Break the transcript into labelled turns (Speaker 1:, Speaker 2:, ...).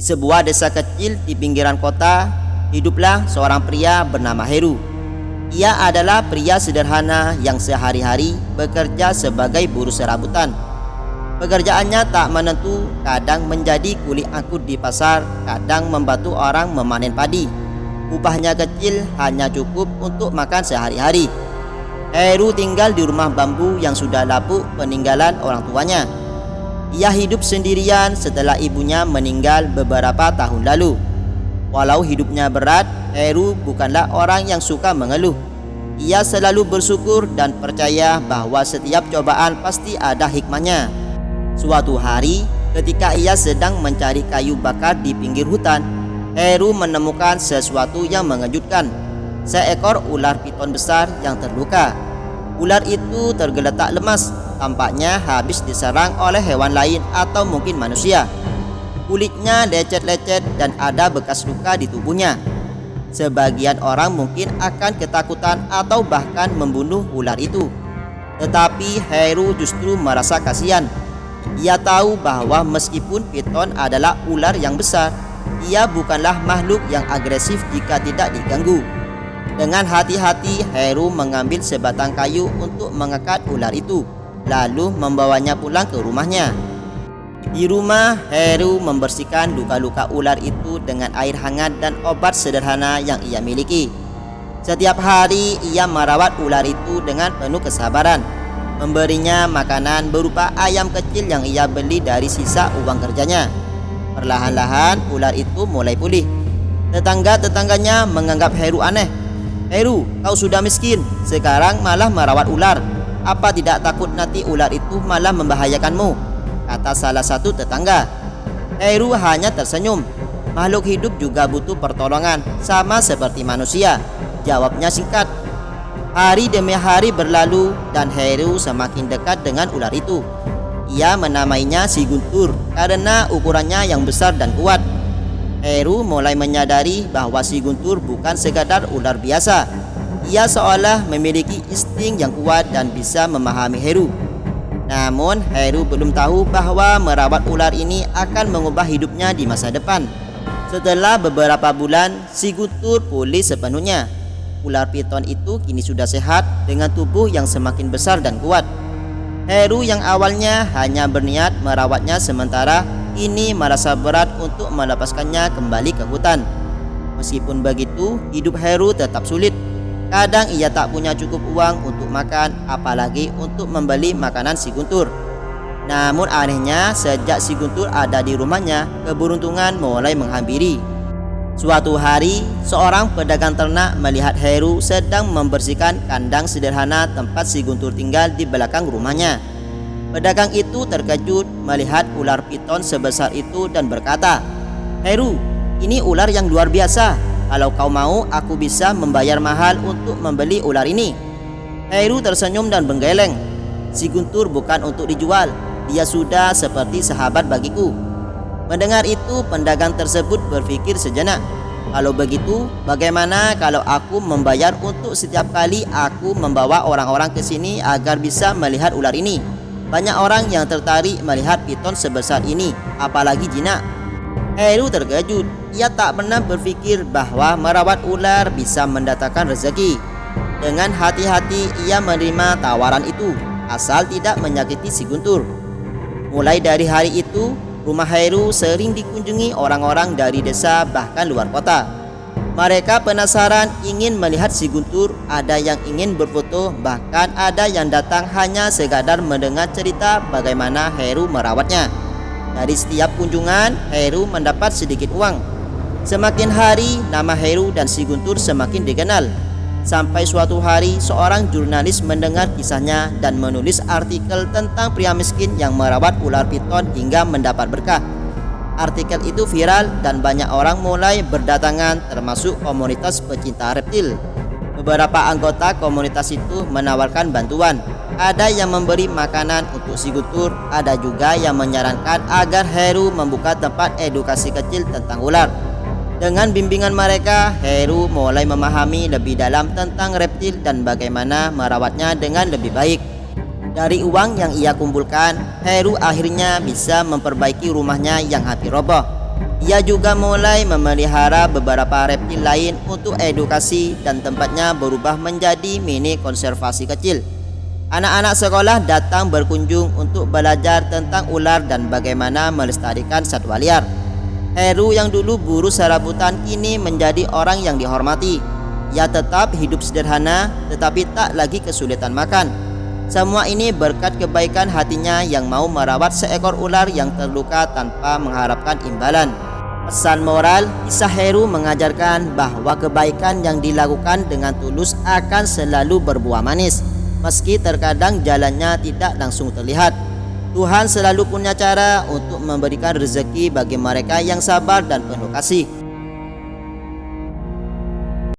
Speaker 1: Di sebuah desa kecil di pinggiran kota, hiduplah seorang pria bernama Heru. Ia adalah pria sederhana yang sehari-hari bekerja sebagai buruh serabutan. Pekerjaannya tak menentu, kadang menjadi kuli angkut di pasar, kadang membantu orang memanen padi. Upahnya kecil, hanya cukup untuk makan sehari-hari. Heru tinggal di rumah bambu yang sudah lapuk peninggalan orang tuanya. Ia hidup sendirian setelah ibunya meninggal beberapa tahun lalu. Walau hidupnya berat, Heru bukanlah orang yang suka mengeluh. Ia selalu bersyukur dan percaya bahwa setiap cobaan pasti ada hikmahnya. Suatu hari, ketika ia sedang mencari kayu bakar di pinggir hutan, Heru menemukan sesuatu yang mengejutkan. Seekor ular piton besar yang terluka. Ular itu tergeletak lemas, tampaknya habis diserang oleh hewan lain atau mungkin manusia. Kulitnya lecet-lecet dan ada bekas luka di tubuhnya. Sebagian orang mungkin akan ketakutan atau bahkan membunuh ular itu. Tetapi Heru justru merasa kasihan. Ia tahu bahwa meskipun piton adalah ular yang besar, ia bukanlah makhluk yang agresif jika tidak diganggu. Dengan hati-hati, Heru mengambil sebatang kayu untuk mengikat ular itu, lalu membawanya pulang ke rumahnya. Di rumah, Heru membersihkan luka-luka ular itu dengan air hangat dan obat sederhana yang ia miliki. Setiap hari, ia merawat ular itu dengan penuh kesabaran, memberinya makanan berupa ayam kecil yang ia beli dari sisa uang kerjanya. Perlahan-lahan, ular itu mulai pulih. Tetangga-tetangganya menganggap Heru aneh. "Heru, kau sudah miskin, sekarang malah merawat ular. Apa tidak takut nanti ular itu malah membahayakanmu?" kata salah satu tetangga. Heru hanya tersenyum. "Makhluk hidup juga butuh pertolongan, sama seperti manusia," jawabnya singkat. Hari demi hari berlalu dan Heru semakin dekat dengan ular itu. Ia menamainya si Guntur karena ukurannya yang besar dan kuat. Heru mulai menyadari bahwa si Guntur bukan sekadar ular biasa. Ia seolah memiliki insting yang kuat dan bisa memahami Heru. Namun Heru belum tahu bahwa merawat ular ini akan mengubah hidupnya di masa depan. Setelah beberapa bulan, si Guntur pulih sepenuhnya. Ular piton itu kini sudah sehat dengan tubuh yang semakin besar dan kuat. Heru yang awalnya hanya berniat merawatnya sementara, kini merasa berat untuk melepaskannya kembali ke hutan. Meskipun begitu, hidup Heru tetap sulit. Kadang ia tak punya cukup uang untuk makan, apalagi untuk membeli makanan si Guntur. Namun anehnya, sejak si Guntur ada di rumahnya, keberuntungan mulai menghampiri. Suatu hari, seorang pedagang ternak melihat Heru sedang membersihkan kandang sederhana tempat si Guntur tinggal di belakang rumahnya. Pedagang itu terkejut melihat ular piton sebesar itu dan berkata, "Heru, ini ular yang luar biasa. Kalau kau mau, aku bisa membayar mahal untuk membeli ular ini." Heru tersenyum dan menggeleng. "Si Guntur bukan untuk dijual. Dia sudah seperti sahabat bagiku." Mendengar itu, pedagang tersebut berpikir sejenak. "Kalau begitu, bagaimana kalau aku membayar untuk setiap kali aku membawa orang-orang ke sini agar bisa melihat ular ini? Banyak orang yang tertarik melihat piton sebesar ini, apalagi jinak." Heru terkejut. Ia tak pernah berpikir bahwa merawat ular bisa mendatangkan rezeki. Dengan hati-hati ia menerima tawaran itu, asal tidak menyakiti si Guntur. Mulai dari hari itu, rumah Heru sering dikunjungi orang-orang dari desa bahkan luar kota. Mereka penasaran ingin melihat si Guntur, ada yang ingin berfoto, bahkan ada yang datang hanya sekadar mendengar cerita bagaimana Heru merawatnya. Dari setiap kunjungan, Heru mendapat sedikit uang. Semakin hari, nama Heru dan si Guntur semakin dikenal. Sampai suatu hari, seorang jurnalis mendengar kisahnya dan menulis artikel tentang pria miskin yang merawat ular piton hingga mendapat berkah. Artikel itu viral dan banyak orang mulai berdatangan, termasuk komunitas pecinta reptil. Beberapa anggota komunitas itu menawarkan bantuan. Ada yang memberi makanan untuk si Guntur, ada juga yang menyarankan agar Heru membuka tempat edukasi kecil tentang ular. Dengan bimbingan mereka, Heru mulai memahami lebih dalam tentang reptil dan bagaimana merawatnya dengan lebih baik. Dari uang yang ia kumpulkan, Heru akhirnya bisa memperbaiki rumahnya yang hampir roboh. Ia juga mulai memelihara beberapa reptil lain untuk edukasi dan tempatnya berubah menjadi mini konservasi kecil. Anak-anak sekolah datang berkunjung untuk belajar tentang ular dan bagaimana melestarikan satwa liar. Heru yang dulu buru serabutan kini menjadi orang yang dihormati. Ia tetap hidup sederhana tetapi tak lagi kesulitan makan. Semua ini berkat kebaikan hatinya yang mau merawat seekor ular yang terluka tanpa mengharapkan imbalan. Pesan moral, kisah Heru mengajarkan bahwa kebaikan yang dilakukan dengan tulus akan selalu berbuah manis, meski terkadang jalannya tidak langsung terlihat. Tuhan selalu punya cara untuk memberikan rezeki bagi mereka yang sabar dan penuh kasih.